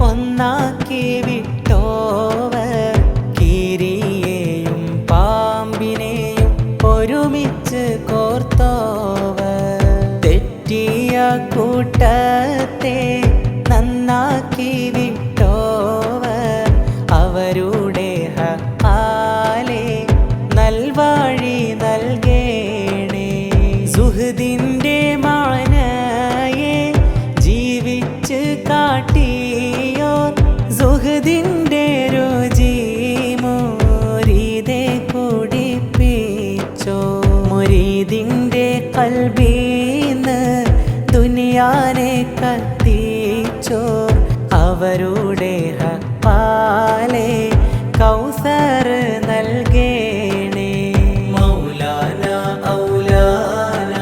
ഒന്നാക്കി വിട്ടോവർ കീരിയെയും പാമ്പിനെയും ഒരുമിച്ച് കോർത്തോവർ. തെറ്റിയ കൂട്ടത്തെ നന്നാക്കി വിട്ടോവർ അവരുടെ ഹക്കാലെ നൽവഴി നൽകേണേ. സുഹൃദിന്റെ മാനയെ ജീവിച്ച് കാട്ടിയോർ സുഹൃദിന്റെ രുചി മുരീതെ കുടിപ്പിച്ചോ. മുരീദിന്റെ കൽബീന്ന് ദുനിയാനെ കത്തിച്ചോ അവരുടെ ഹക്കാലെ കൗസർ നൽകേണേ. മൗലാന ഔലാന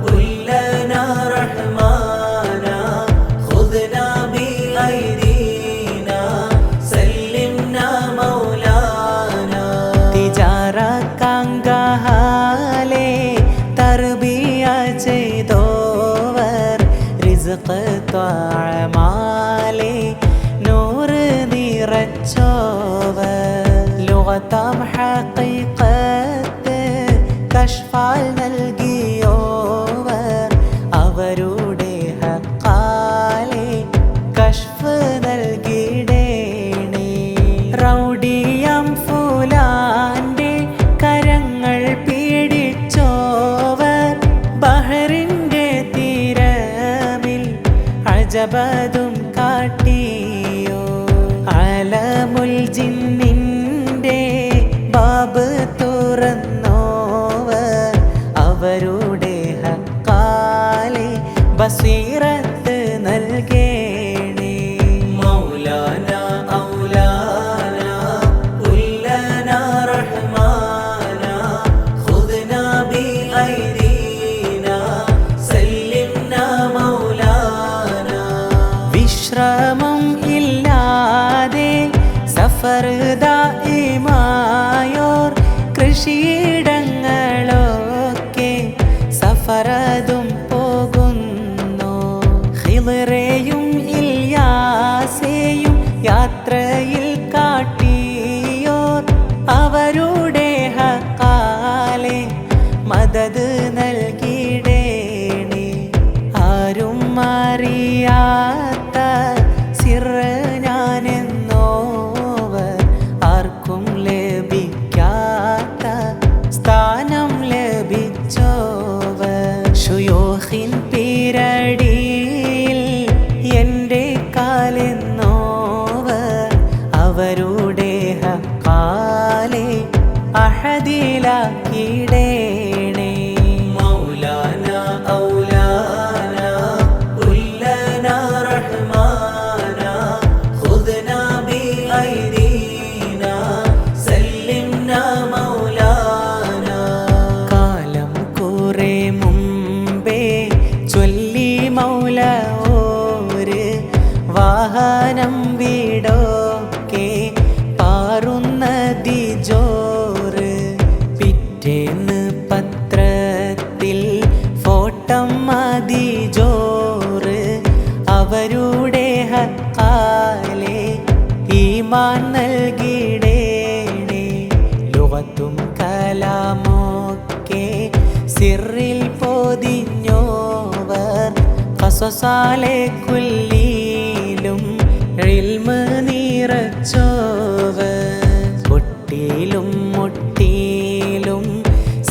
കുല്ലന റഹ്മാന ഖുദ്നാ ബിഐദീന സല്ലിംന മൗലാന. തിജാറ കാങ്കഹാലെ തർബിയ ചെയ്തോവർ റിസ്ഖ് ത്വഅമാലെ നൂറ് നിറച്ചോവർ. ലുഗതാം ഹഖീഖത്ത് കശ്ഫാൽ നൽകിയോവർ അവരുടെ ഹക്കാലെ കശ്ഫ് നൽകിടേണേ. റൗഡിയം ഫുലാന്റെ കരങ്ങൾ പീഡിച്ചോവർ ബഹറിന്റെ തീരമിൽ അജബതും കാട്ടിയോ. അലമുൽ ജിന്നിന്റെ ബാബ് തുറന്നോവർ അവരുടെ ഹക്കാലെ ബസീറത്ത് നൽകേണേ. മൗലാന ഔലാന കുല്ലന റഹ്മാന ഖുദ്നാ ബിഐദീന സല്ലിംന മൗലാന. വിശ്രമം ഇല്ലാതെ സഫർ ദായിമായോർ കൃഷിയിടങ്ങളൊക്കെ സഫറതും പോകുന്നു. ഖിദ്റെയും ഇല്യാസെയും യാത്രയിൽ കാട്ടിയോർ അവരുടെ ഹക്കാലെ മദദ് നൽകിടേണേ. ആരും അറിയാത്ത സിറ് ഞാനെന്നോവർ ആർക്കും ലഭിക്കാത്ത സ്ഥാനം ലഭിച്ചോവർ. ശുയൂഖിൻ പീരടിയിൽ എൻ്റെ കാലെന്നോവർ അവരുടെ ഹക്കാലെ അഹദിലാക്കിടേണേ. മൗലാന ഔലാന കുല്ലന റഹ്മാന ഖുദ്നാ ബിഐദീന സല്ലിംന മൗലാന. കാലം കുറെ മുമ്പേ ചൊല്ലി മൗല ഓര് വാഹനം വീടൊക്കെ പാറുന്നതി ജോറ്. പിറ്റേന്ന് പത്രത്തിൽ ഫോട്ടം മതി ജോറ്. അവരുടെ ഹക്കാലെ ഈമാൻ നൽകിടേണേ. ലുഗത്തും കലാമൊക്കെ സിറിൽ പൊതിഞ്ഞോവർ. ഖസസാലെ കുല്ലിലും ഇൽമ് നിറച്ചോവർ. പൊട്ടിയിലും മുട്ടിയിലും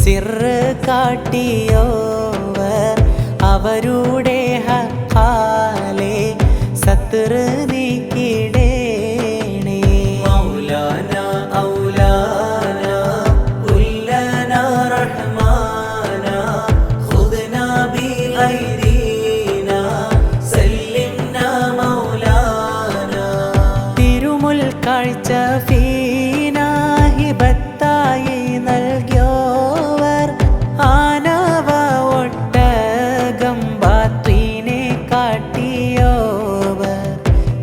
സിറ് കാട്ടിയോവർ. അവരുടെ ഹക്കാലെ സത്റ് നീക്കിടേണേ. മൗലാന ഔലാന കുല്ലന റഹ്മാന ഖുദ്നാ ബി ഐദീന സല്ലിംന മൗലാന. തിരുമുൽ കാഴ്ച ഫീനാ ഹിബത്തായി നൽകിയോവർ. ആനവ ഒട്ടകം ബാത്വീനെ കാട്ടിയോവർ.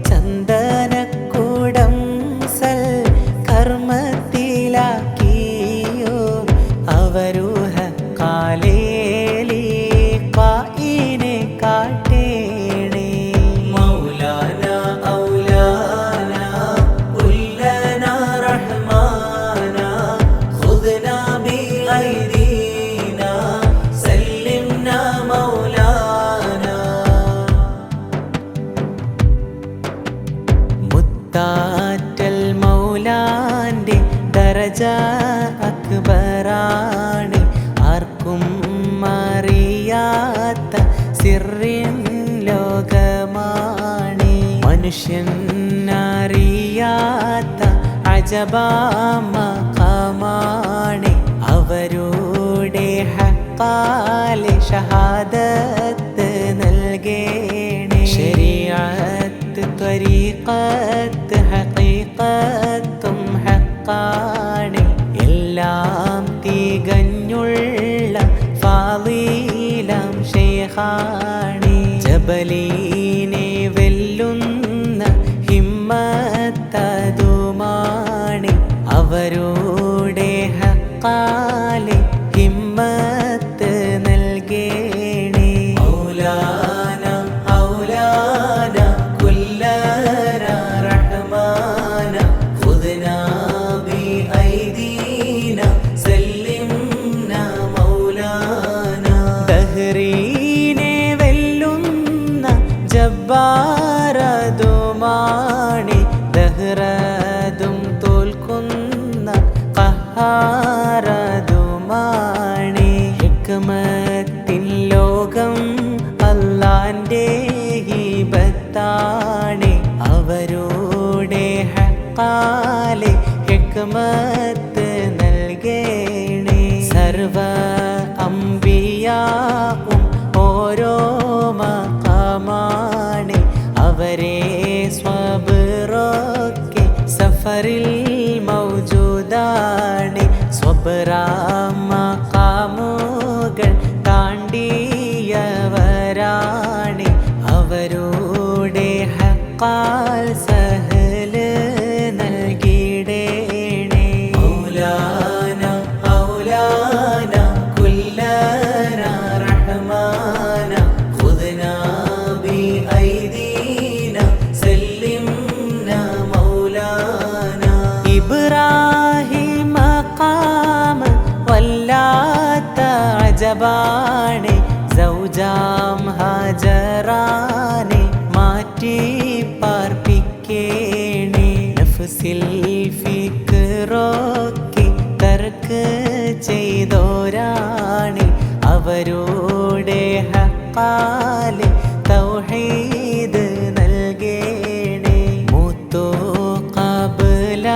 ചന്ദനക്കൂടം സൽ കർമ്മത്തിലാക്കിയോ അവരുഹ കാലേലി ഖായിനെ കാട്ടേണേ. മൗലാന ഔലാന കുല്ലന റഹ്മാന ഖുദ്നാ ബി ഐദീന സല്ലിംന മൗലാന. മുത്താറ്റൽ മൗലാന്റെ ദറജ അക്ബറാണ്. ആർക്കും അറിയാത്ത സിറിൻ ലോകമാണ്. മനുഷ്യൻ അറിയാത്ത അജബാമഖാമാണ്. അവരുടെ ഹക്കാലെ ഷഹാദത്ത് നൽകേണേ. ശരീഅത്ത് ത്വരീഖത്ത് ഹഖീഖത്തും ഹക്കാണ്. എല്ലാം തികഞ്ഞുള്ള ഫാളിലാം ശൈഖാണ്. ജബലീനെ വെല്ലുന്ന ഹിമ്മത്തതുമാണ്. അവരുടെ ഹക്കാലെ ഹിമ്മത്ത് നൽകേണേ. മൗലാന ഔലാന കുല്ലന റഹ്മാന ഖുദ്നാ ബി ഐദീന സല്ലിംന മൗലാന. ദഹ്റീനെ വെല്ലുന്ന ജബ്ബാരതുമാണ്. ദഹ്റതും തോൽക്കുന്ന ഖഹാറതുമാണ്. ഹിക്മത്തിൻ ലോകം അല്ലാന്റെ ഹിബത്താണ്. അവരുടെ ഹക്കാലെ ഹിക്മത്ത് നൽകേണേ. സർവ അംബിയാവും ഓരോ മഖാമാണ്. അവരെ സ്വബ്റൊക്കെ സഫറിൽ മൗജൂദാണ്. സ്വബ്റമഖാമുകൾ താണ്ടിയവരാണ്. അവരുടെ ഹക്കാൽ സഹല് നൽകിടേണേ. മൗലാന ഔലാന കുല്ലന റഹ്മാന ഖുദ്നാ ബി ഐദീന സല്ലിംന മൗലാന. ഇബ്രാഹിം മഖാം വല്ലാത്ത അജബാണ്. സൗജാം ഹജറാനെ മാറ്റി പാർപ്പിക്കേണേ. നഫ്സിൽ ഫിക്റൊക്കെ തർക്ക് ചെയ്തോരാണ്. അവരുടെ ഹക്കാലെ തൗഹീദ് നൽകേണേ. മൂത്തു ഖബ്ല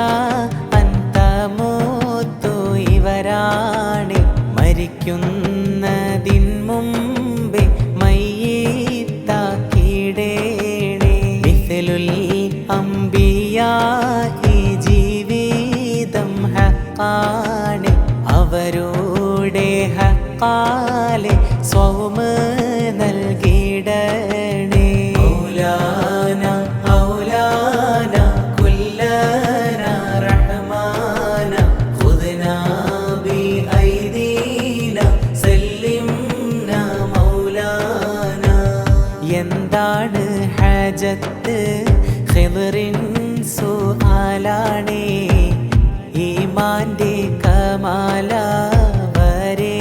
അൻത മൂത്തു ഇവരാണ്. മരിക്കുന്നതിൻ മുമ്പേ മയ്യിത്താക്കിടേണേ. മിഥ്ലുൽ അംബിയാ ഈ ജീവിതം ഹക്കാണ്. അവരുടെ ഹക്കാലെ സ്വൗമ് നൽകിടണേ. മൗലാന ഔലാന ജമാലാണേ ഈമാന്റെ കമാല വരെ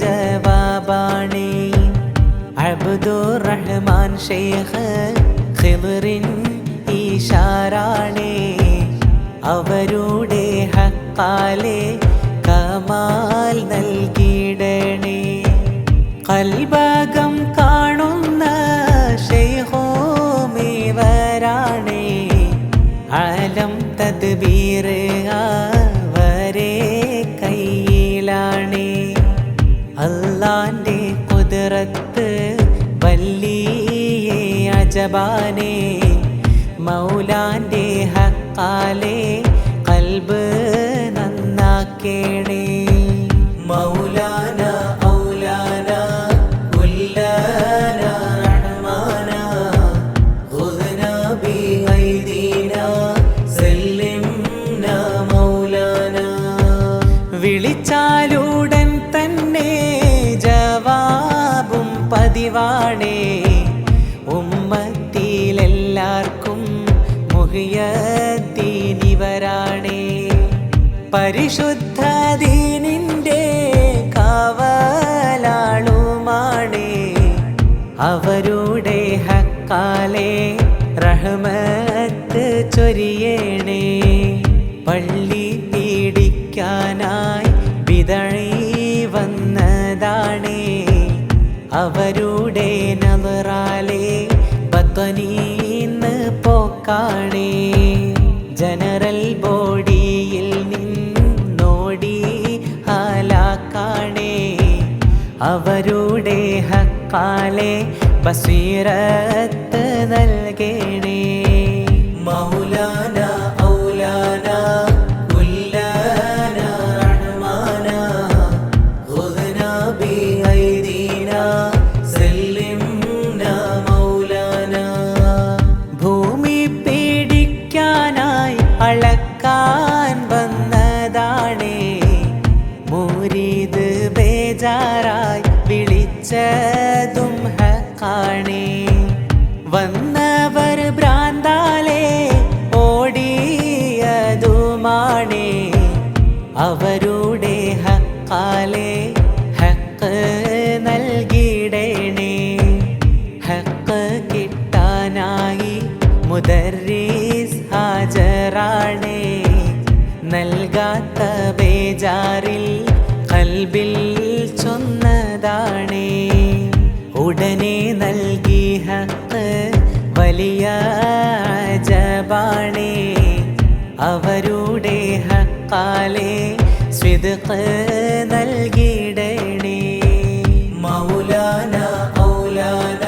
ജവാബാണേ അബ്ദുറഹ്മാൻ ശൈഖ് ഖിദ്റിൻ ഇശാറാണേ അവരുടെ ഹക്കാലെ കമാൽ നൽകിടണേ ഖൽബകം കാണുന്ന ശൈഖുമിവരാണേ ആലം തദ്ബീർ അവരെ കയ്യിലാണേ അല്ലാന്റെ ഖുദ്റത്ത് വലിയ അജബാനേ മൗലാന്റെ ഹക്കാലെ ഖൽബ് നന്നാക്കേണേ മൗലാന ഔലാന കുല്ലന റഹ്മാന ഖുദ്ന ബി ഐദീന സല്ലിംന മൗലാന വിളിച്ചാലുടൻ തന്നെ ജവാബും പതിവാണേ ഉമ്മത്തിലെല്ലാവർക്കും മുഹിയദ്ദീനിവരാണേ പരിശുദ്ധ ദീനിന്റെ കാവലാളുമാണേ അവരുടെ ഹക്കാലെ റഹ്മത്ത് ചൊരിയണേ പള്ളി പീഡിക്കാനായി ബിദഈ വന്നതാണേ അവരുടെ നളറാലെ ബത്വനീന്ന് പോക്കാണേ ജനറൽ ബോഡിയിൽ നിന്നോടി ഹാലാക്കാണേ അവരുടെ ഹക്കാലെ ബസീറത്ത് നൽകണേ മൗലാന ഔലാന കുല്ലന റഹ്മാന ഖുദ്ന ബി ഐദീന സല്ലിംന മൗലാന ഭൂമി പീഡിക്കാനായി അളക്കാൻ വന്നതാണേ മുരീദ് ബേജാറായി വിളിച്ചതും ഹക്കാണേ വന്നവർ ഭ്രാന്താലെ ഓടിയതുമാണേ അവരുടെ ഹക്കാലെ ഹക്ക് നൽകിടണേ ഹക്ക് കിട്ടാനായി മുദർരിസ് ഹാജറാണേ നൽകാത്ത ബേജാറിൽ ഖൽബിൽ ചൊന്നതാണേ ഉടനെ നൽകി ഹക്ക് വലിയ അജബാണേ അവരുടെ ഹക്കാലെ സ്വിദ്ഖ് നൽകിടണേ മൗലാന ഔലാന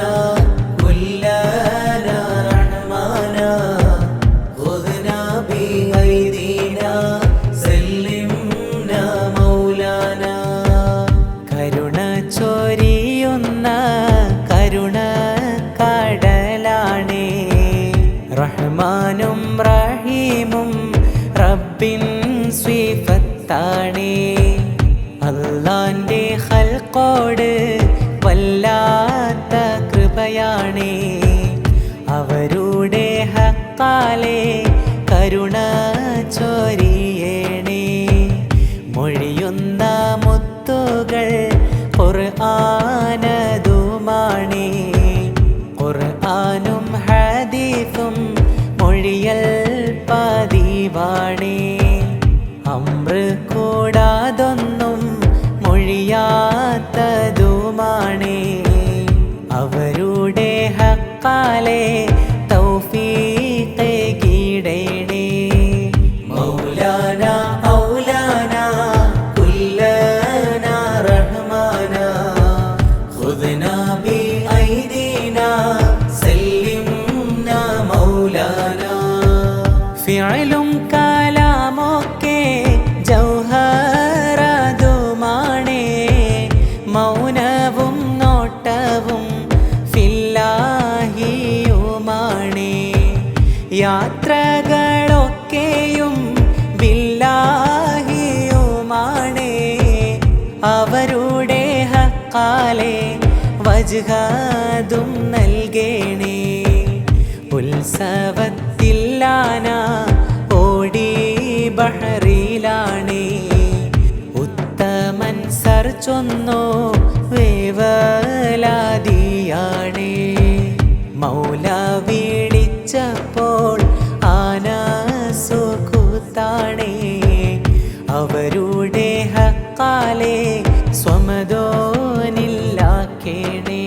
കുല്ലന റഹ്മാന ഖുദ്ന ബി ഐദീന സല്ലിംന മൗലാന കരുണ ചൊരിയുന്ന കരുണ കടലാണേ റഹ്മാനും റഹീമും റബ്ബിൻ സ്വീഫത്താണേ അല്ലാന്റെ ഖൽഖോട് വല്ലാത്ത കൃപയാണേ അവരുടെ ഹക്കാലെ കരുണ ചൊരിയണേ മൊഴിയുന്ന മുത്തുകൾ ഖുർആനതുമാണേ ഖുർആനും ഹദീസും മൊഴിയൽ പതിവാണേ അമ്ര കൂടാതൊന്നും മൊഴിയാത്തതുമാണേ അവരുടെ ഹക്കാലെ തൗഫീഖ് കീടണേ മൗലാന ഔലാന കുല്ലന റഹ്മാന ഖുദ്ന ബി ഐദീന സല്ലിംന മൗലാന ഫിഅലും കലാമൊക്കെ ജൗഹറതുമാണേ മൗനവും നോട്ടവും ഫില്ലാഹിയുമാണേ യാത്രകളൊക്കെയും ബില്ലാഹിയുമാണേ അവരുടെ ഹക്കാലെ വജ്ഹതും നൽകണേ ഉത്സവത്തില്ലാന ഓ ചൊന്നു വേവലാദിയാണേ. മൗല വിളിച്ചപ്പോൾ ആനസുകൂത്താണേ. അവരുടെ ഹക്കാലെ സ്വമദോനില്ലാക്കേണേ.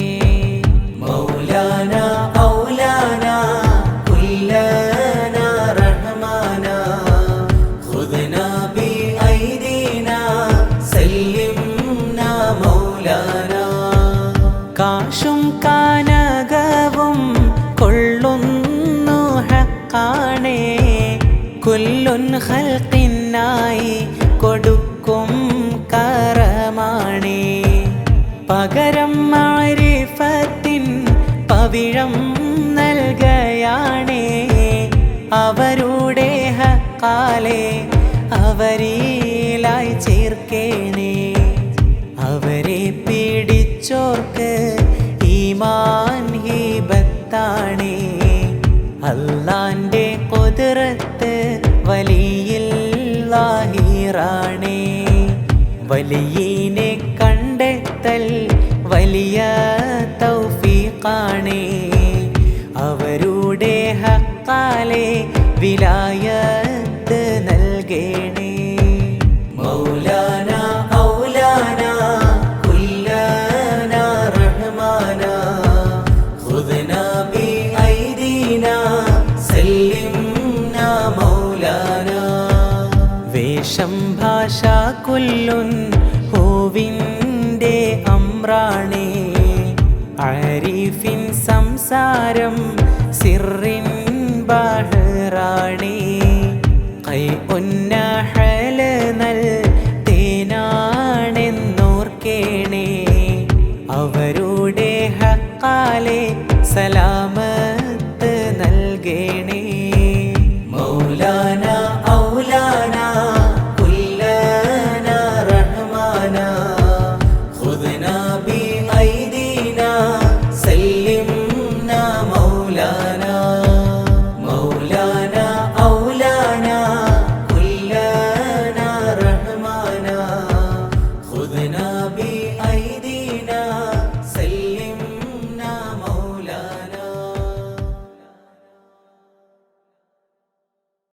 മൗലാന ഔലാന കുല്ലന റഹ്മാന ഖുദ്നാ ബിഐദീന സല്ലിംനാ മൗലാന. കാശും കാനകവും കൊള്ളുന്നു ഹക്കാണേ. കുല്ലുൻ ഖൽഖിനായി കൊടുക്കും കറമാണേ. പകരം മാരിഫത്തിൻ പവിഴം നൽകയാണേ. അവരുടെ ഹക്കാലെ അവരിലായി ചേർക്കേണേ. അവരെ പിടിച്ചോർക്ക് ഈമാൻ ഹിബത്താണേ. അല്ലാന്റെ ഖുദ്റത്ത് വലിയിൽ ലാഹിറാണേ. വലിയനെ കണ്ടെത്തൽ വലിയ തൗഫീഖാണേ. അവരുടെ ഹക്കാലെ വിലായത്ത് നൽകേണേ. മൗലാന ഔലാന കുല്ലന റഹ്മാന ഖുദ്നാ ബിഐദീന സല്ലിംനാ മൗലാന. വേഷം ഭാഷ കുല്ലുൻ ഹൂവിൻ്റെ അമ്രാണേ. ആരിഫിൻ സംസാരം സിറിൻ ബഹ്റാണേ. കൈ ഉന്നഹല നൽ തേനാണെന്നോർക്കേണേ. അവരുടെ ഹക്കാലെ സലാമത്ത് നൽകേണേ. മൗലാന